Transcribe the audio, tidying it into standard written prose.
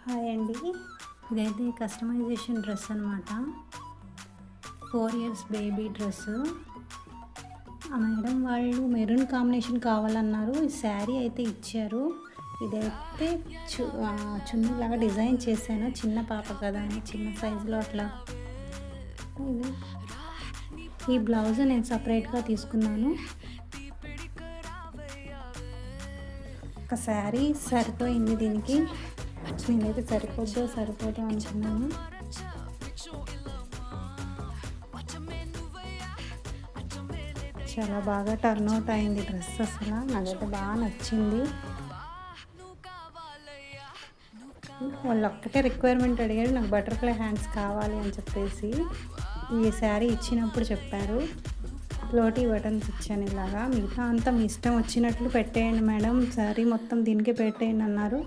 Hi అండి. ఇదైతే customization dress అనమాట. 4 ఇయర్స్ బేబీ డ్రెస్సు. ఆ మేడం వాళ్ళు మెరూన్ కాంబినేషన్ కావాలన్నారు. ఈ శారీ అయితే ఇచ్చారు. ఇదైతే చున్నీలాగా డిజైన్ చేశాను. చిన్న పాప కదా అని చిన్న సైజులో అట్లా. ఇది ఈ బ్లౌజ్ నేను సపరేట్గా తీసుకున్నాను. ఒక శారీ సరిపోయింది దీనికి. నేనైతే సరిపోదు అనుకున్నాను. చాలా బాగా టర్న్ అవుట్ అయింది డ్రెస్. అసలు నాకైతే బాగా నచ్చింది. వాళ్ళు ఒక్కటే రిక్వైర్మెంట్ అడిగారు, నాకు బటర్ఫ్లై హ్యాండ్స్ కావాలి అని చెప్పేసి. ఈ శారీ ఇచ్చినప్పుడు చెప్పారు. ఫ్లోటీ బటన్స్ ఇచ్చాను ఇలాగా. మిగతా అంతా మీ ఇష్టం వచ్చినట్లు పెట్టేయండి మేడం, శారీ మొత్తం దీనికే పెట్టేయండి అన్నారు.